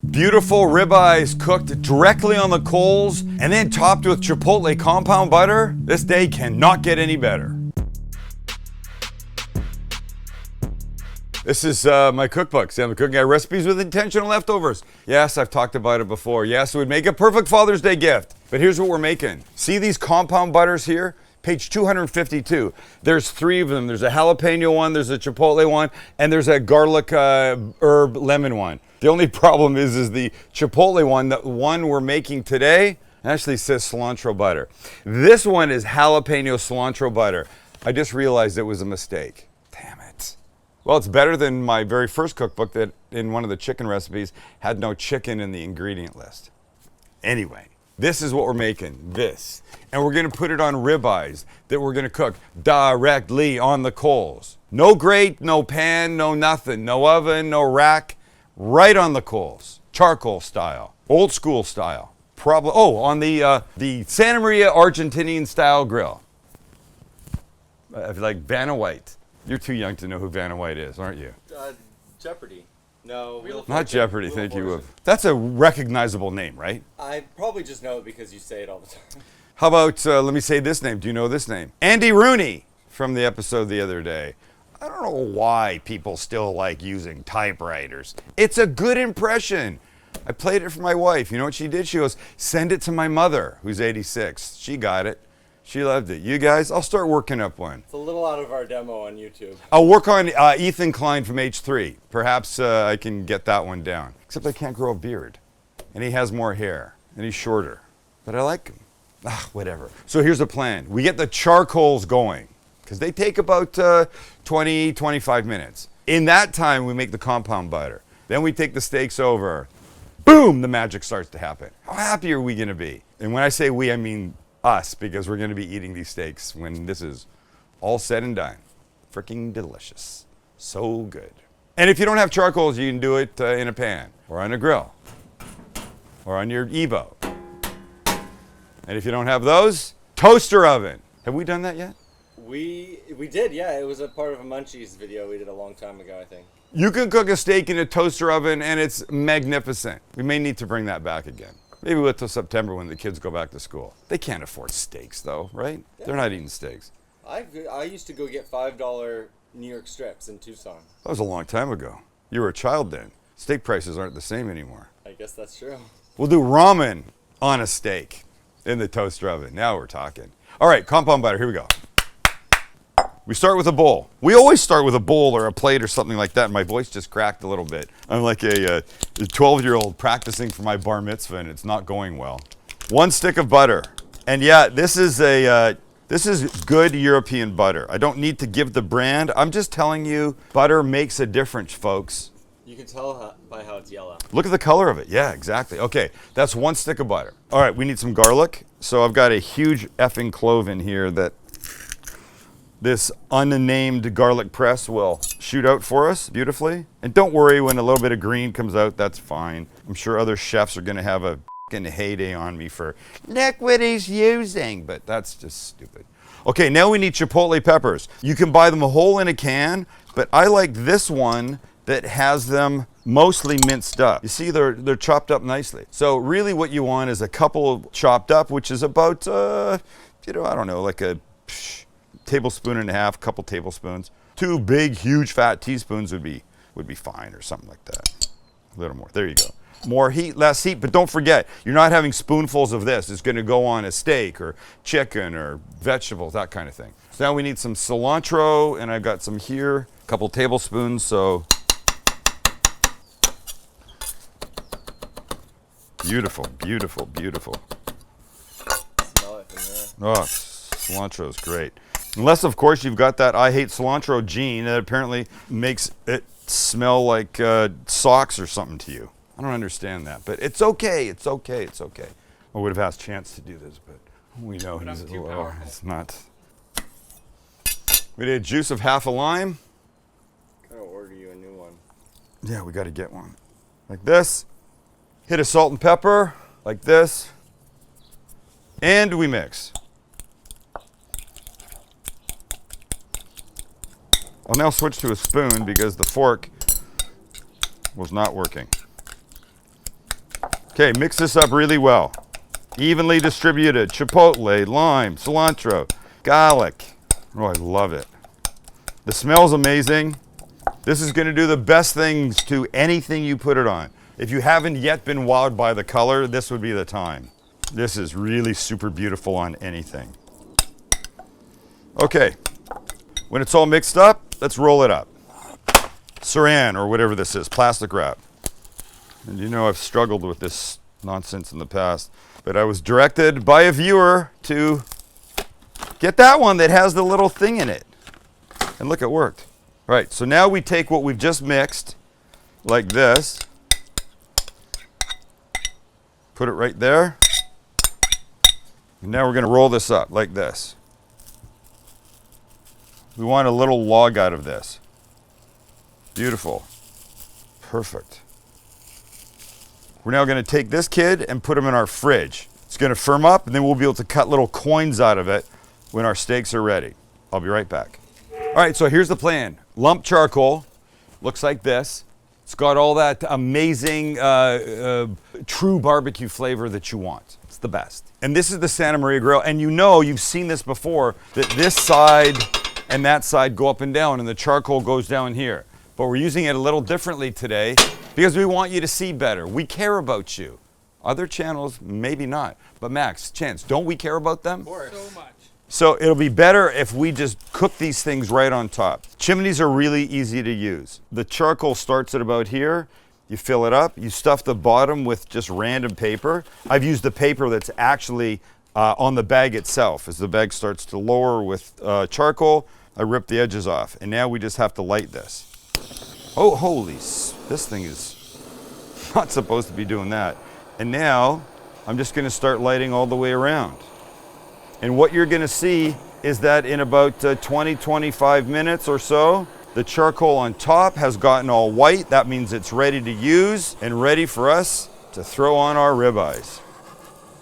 Beautiful ribeyes cooked directly on the coals and then topped with chipotle compound butter. This day cannot get any better. This is my cookbook. See, I'm cooking out recipes with intentional leftovers. Yes, I've talked about it before. Yes, it would make a perfect Father's Day gift. But here's what we're making. See these compound butters here? Page 252. There's 3 of them. There's a jalapeno one, there's a chipotle one, and there's a garlic herb lemon one. The only problem is the chipotle one, the one we're making today, actually says cilantro butter. This one is jalapeno cilantro butter. I just realized it was a mistake. Damn it. Well, it's better than my very first cookbook that in one of the chicken recipes had no chicken in the ingredient list. Anyway, this is what we're making, this. And we're gonna put it on ribeyes that we're gonna cook directly on the coals. No grate, no pan, no nothing, no oven, no rack, right on the coals, charcoal style, old school style. Probably, on the Santa Maria Argentinian style grill. Like Vanna White. You're too young to know who Vanna White is, aren't you? Jeopardy. No, not Jeopardy, thank you. That's a recognizable name, right? I probably just know it because you say it all the time. How about, let me say this name. Do you know this name? Andy Rooney from the episode the other day. I don't know why people still like using typewriters. It's a good impression. I played it for my wife. You know what she did? She goes, send it to my mother, who's 86. She got it. She loved it. You guys, I'll start working up one. It's a little out of our demo on YouTube. I'll work on Ethan Klein from H3. Perhaps I can get that one down. Except I can't grow a beard. And he has more hair. And he's shorter. But I like him. Whatever. So here's the plan. We get the charcoals going. Because they take about 20, 25 minutes. In that time, we make the compound butter. Then we take the steaks over. Boom! The magic starts to happen. How happy are we going to be? And when I say we, I mean us, because we're going to be eating these steaks when this is all said and done. Freaking delicious. So good. And if you don't have charcoals, you can do it in a pan or on a grill or on your Evo. And if you don't have those, toaster oven. Have we done that yet? We did, yeah. It was a part of a Munchies video we did a long time ago, I think. You can cook a steak in a toaster oven and it's magnificent. We may need to bring that back again. Maybe wait till September when the kids go back to school. They can't afford steaks though, right? Yeah. They're not eating steaks. I used to go get $5 New York strips in Tucson. That was a long time ago. You were a child then. Steak prices aren't the same anymore. I guess that's true. We'll do ramen on a steak in the toaster oven. Now we're talking. All right, compound butter, here we go. We start with a bowl. We always start with a bowl or a plate or something like that. My voice just cracked a little bit. I'm like a 12-year-old practicing for my bar mitzvah and it's not going well. 1 stick of butter. And yeah, this is good European butter. I don't need to give the brand. I'm just telling you, butter makes a difference, folks. You can tell by how it's yellow. Look at the color of it. Yeah, exactly. Okay, that's 1 stick of butter. All right, we need some garlic. So I've got a huge effing clove in here that this unnamed garlic press will shoot out for us beautifully. And don't worry, when a little bit of green comes out, that's fine. I'm sure other chefs are gonna have a fucking heyday on me for, look what he's using, but that's just stupid. Okay, now we need chipotle peppers. You can buy them whole in a can, but I like this one that has them mostly minced up. You see, they're chopped up nicely. So really what you want is a couple chopped up, which is about, I don't know, like a tablespoon and a half, couple tablespoons. 2 big, huge, fat teaspoons would be fine, or something like that. A little more. There you go. More heat, less heat, but don't forget, you're not having spoonfuls of this. It's going to go on a steak or chicken or vegetables, that kind of thing. So now we need some cilantro, and I've got some here, a couple tablespoons. So beautiful, beautiful, beautiful. Smell it from there. Oh, cilantro is great. Unless, of course, you've got that I hate cilantro gene that apparently makes it smell like socks or something to you. I don't understand that, but it's okay. It's okay. It's okay. I would have asked Chance to do this, but we know he's it's not. We did juice of half a lime. Gotta order you a new one. Yeah, we got to get one. Like this. Hit a salt and pepper, like this. And we mix. I'll now switch to a spoon because the fork was not working. Okay, mix this up really well. Evenly distributed. Chipotle, lime, cilantro, garlic. Oh, I love it. The smell's amazing. This is gonna do the best things to anything you put it on. If you haven't yet been wowed by the color, this would be the time. This is really super beautiful on anything. Okay, when it's all mixed up, let's roll it up. Saran, or whatever this is, plastic wrap. And you know I've struggled with this nonsense in the past, but I was directed by a viewer to get that one that has the little thing in it. And look, it worked. All right, so now we take what we've just mixed, like this, put it right there, and now we're gonna roll this up like this. We want a little log out of this. Beautiful. Perfect. We're now gonna take this kid and put him in our fridge. It's gonna firm up, and then we'll be able to cut little coins out of it when our steaks are ready. I'll be right back. All right, so here's the plan. Lump charcoal, looks like this. It's got all that amazing, true barbecue flavor that you want. It's the best. And this is the Santa Maria grill, and you know, you've seen this before, that this side and that side go up and down, and the charcoal goes down here. But we're using it a little differently today because we want you to see better. We care about you. Other channels, maybe not. But Max, Chance, don't we care about them? Of course. So much. So it'll be better if we just cook these things right on top. Chimneys are really easy to use. The charcoal starts at about here. You fill it up. You stuff the bottom with just random paper. I've used the paper that's actually on the bag itself. As the bag starts to lower with charcoal, I rip the edges off. And now we just have to light this. Oh, this thing is not supposed to be doing that. And now I'm just gonna start lighting all the way around. And what you're gonna see is that in about 20-25 minutes or so, the charcoal on top has gotten all white. That means it's ready to use and ready for us to throw on our ribeyes.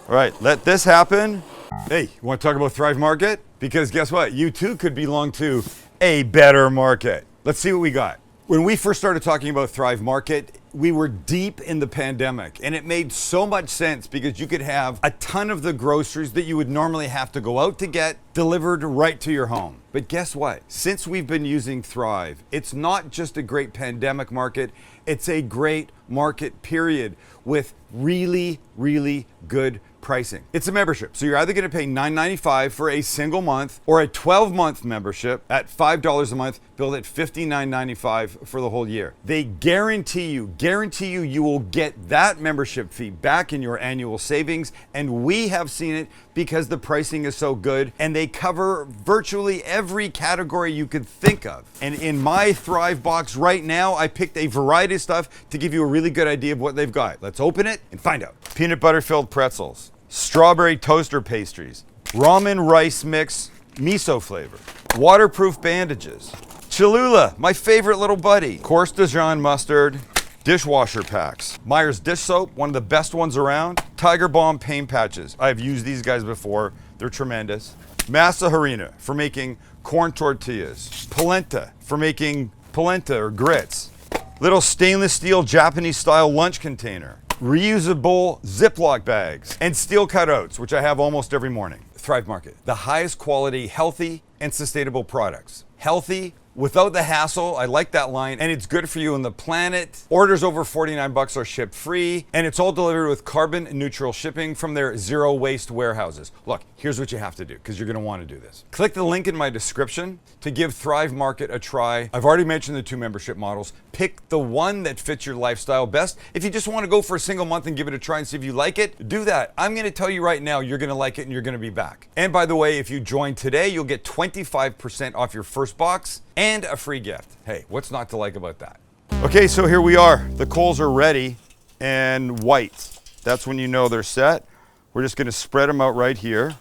All right, let this happen. Hey, you wanna talk about Thrive Market? Because guess what? You too could belong to a better market. Let's see what we got. When we first started talking about Thrive Market, we were deep in the pandemic, and it made so much sense because you could have a ton of the groceries that you would normally have to go out to get delivered right to your home. But guess what? Since we've been using Thrive, it's not just a great pandemic market, it's a great market period with really, really good pricing. It's a membership, so you're either gonna pay $9.95 for a single month or a 12-month membership at $5 a month, billed at $59.95 for the whole year. They guarantee you you will get that membership fee back in your annual savings, and we have seen it because the pricing is so good, and they cover virtually every category you could think of. And in my Thrive box right now, I picked a variety of stuff to give you a really good idea of what they've got. Let's open it and find out. Peanut butter filled pretzels, strawberry toaster pastries, ramen rice mix, miso flavor, waterproof bandages, Cholula, my favorite little buddy, coarse Dijon mustard, dishwasher packs, Myers dish soap, one of the best ones around, Tiger Balm pain patches. I've used these guys before, they're tremendous. Masa harina for making corn tortillas, polenta for making polenta or grits, little stainless steel Japanese style lunch container, reusable Ziploc bags, and steel cutouts, which I have almost every morning. Thrive Market, the highest quality, healthy, and sustainable products. Healthy, without the hassle, I like that line, and it's good for you and the planet. Orders over 49 bucks are shipped free, and it's all delivered with carbon neutral shipping from their zero waste warehouses. Look, here's what you have to do, because you're gonna wanna do this. Click the link in my description to give Thrive Market a try. I've already mentioned the 2 membership models. Pick the one that fits your lifestyle best. If you just wanna go for a single month and give it a try and see if you like it, do that. I'm gonna tell you right now, you're gonna like it and you're gonna be back. And by the way, if you join today, you'll get 25% off your first box and a free gift. Hey, what's not to like about that? Okay, so here we are. The coals are ready and white. That's when you know they're set. We're just gonna spread them out right here.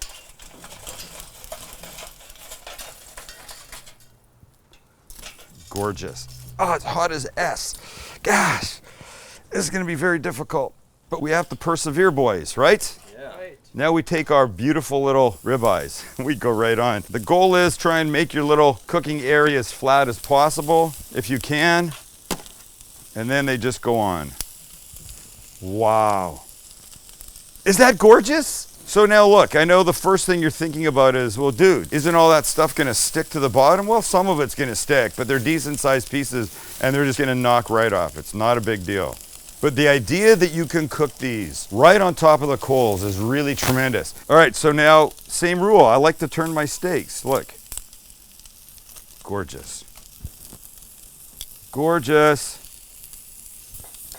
Gorgeous. Oh, it's hot as S. Gosh, this is gonna be very difficult, but we have to persevere, boys, right? Yeah. Right. Now we take our beautiful little ribeyes. We go right on. The goal is try and make your little cooking area as flat as possible, if you can. And then they just go on. Wow. Is that gorgeous? So now look, I know the first thing you're thinking about is, well, dude, isn't all that stuff gonna stick to the bottom? Well, some of it's gonna stick, but they're decent sized pieces and they're just gonna knock right off. It's not a big deal. But the idea that you can cook these right on top of the coals is really tremendous. All right, so now, same rule. I like to turn my steaks. Look. Gorgeous. Gorgeous.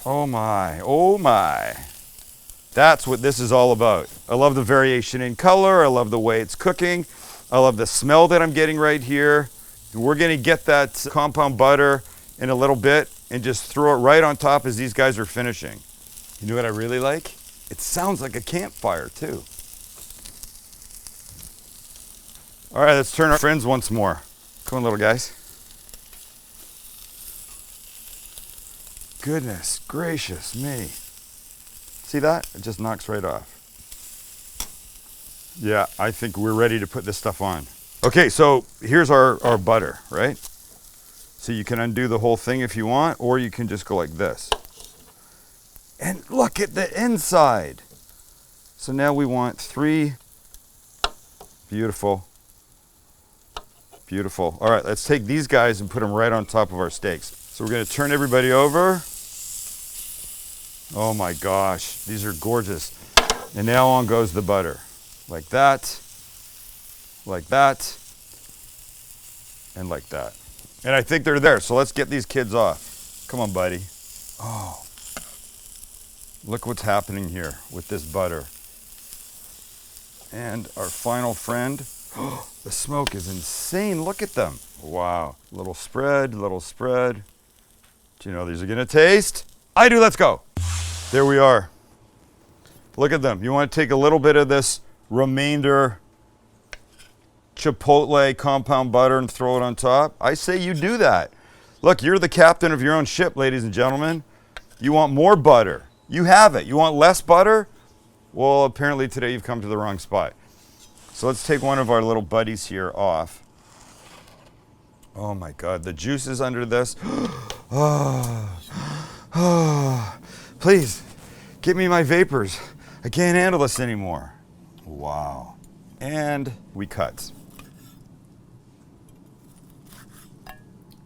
Oh my, oh my. That's what this is all about. I love the variation in color. I love the way it's cooking. I love the smell that I'm getting right here. We're gonna get that compound butter in a little bit and just throw it right on top as these guys are finishing. You know what I really like? It sounds like a campfire too. All right, let's turn our friends once more. Come on, little guys. Goodness gracious me. See that? It just knocks right off. Yeah, I think we're ready to put this stuff on. Okay, so here's our butter, right? So you can undo the whole thing if you want, or you can just go like this. And look at the inside. So now we want 3. Beautiful. Beautiful. All right, let's take these guys and put them right on top of our steaks. So we're gonna turn everybody over. Oh my gosh, these are gorgeous. And now on goes the butter. Like that, and like that. And I think they're there, so let's get these kids off. Come on, buddy. Oh, look what's happening here with this butter. And our final friend. The smoke is insane, look at them. Wow, little spread, little spread. Do you know these are gonna taste? I do, let's go. There we are. Look at them. You want to take a little bit of this remainder chipotle compound butter and throw it on top? I say you do that. Look, you're the captain of your own ship, ladies and gentlemen. You want more butter. You have it. You want less butter? Well, apparently today you've come to the wrong spot. So let's take one of our little buddies here off. Oh my God, the juice is under this. Please, get me my vapors. I can't handle this anymore. Wow. And we cut.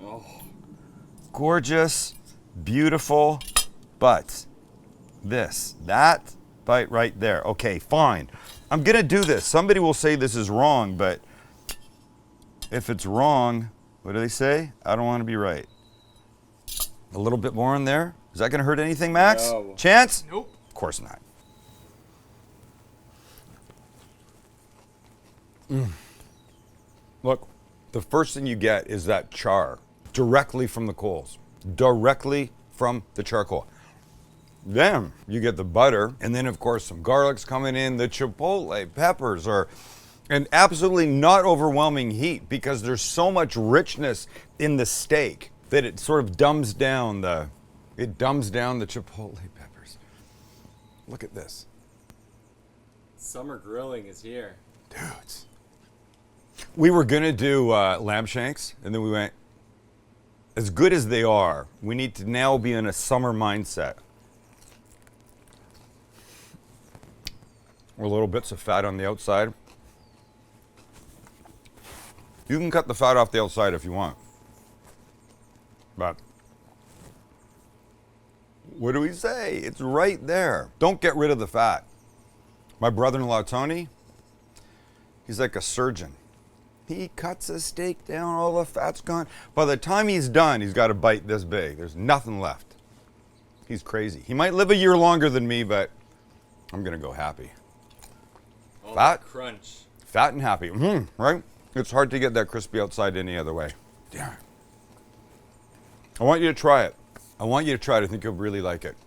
Oh. Gorgeous, beautiful, but that bite right there. Okay, fine. I'm gonna do this. Somebody will say this is wrong, but if it's wrong, what do they say? I don't want to be right. A little bit more in there. Is that gonna hurt anything, Max? No. Chance? Nope. Of course not. Look, the first thing you get is that char directly from the coals, directly from the charcoal. Then you get the butter, and then of course some garlic's coming in, the chipotle peppers are an absolutely not overwhelming heat because there's so much richness in the steak that it sort of dumbs down the chipotle peppers. Look at this. Summer grilling is here. Dudes. We were gonna do lamb shanks, and then we went, as good as they are, we need to now be in a summer mindset. Or little bits of fat on the outside. You can cut the fat off the outside if you want. But what do we say? It's right there. Don't get rid of the fat. My brother-in-law, Tony, he's like a surgeon. He cuts a steak down, all the fat's gone. By the time he's done, he's got a bite this big. There's nothing left. He's crazy. He might live a year longer than me, but I'm gonna go happy. Oh, Fat? crunch. Fat and happy, right? It's hard to get that crispy outside any other way. Damn. I want you to try it. I want you to try it. I think you'll really like it.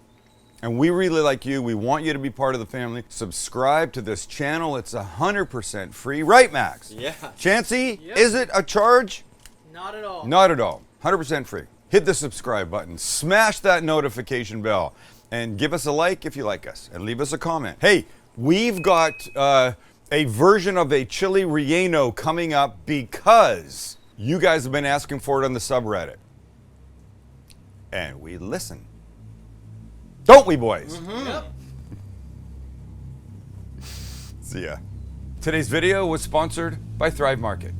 And we really like you. We want you to be part of the family. Subscribe to this channel. It's 100% free. Right, Max? Yeah. Chancey, Yep. is it a charge? Not at all. Not at all. 100% free. Hit the subscribe button. Smash that notification bell. And give us a like if you like us. And leave us a comment. Hey, we've got a version of a chili relleno coming up because you guys have been asking for it on the subreddit. And we listen. Don't we, boys? Yep. See ya. Today's video was sponsored by Thrive Market.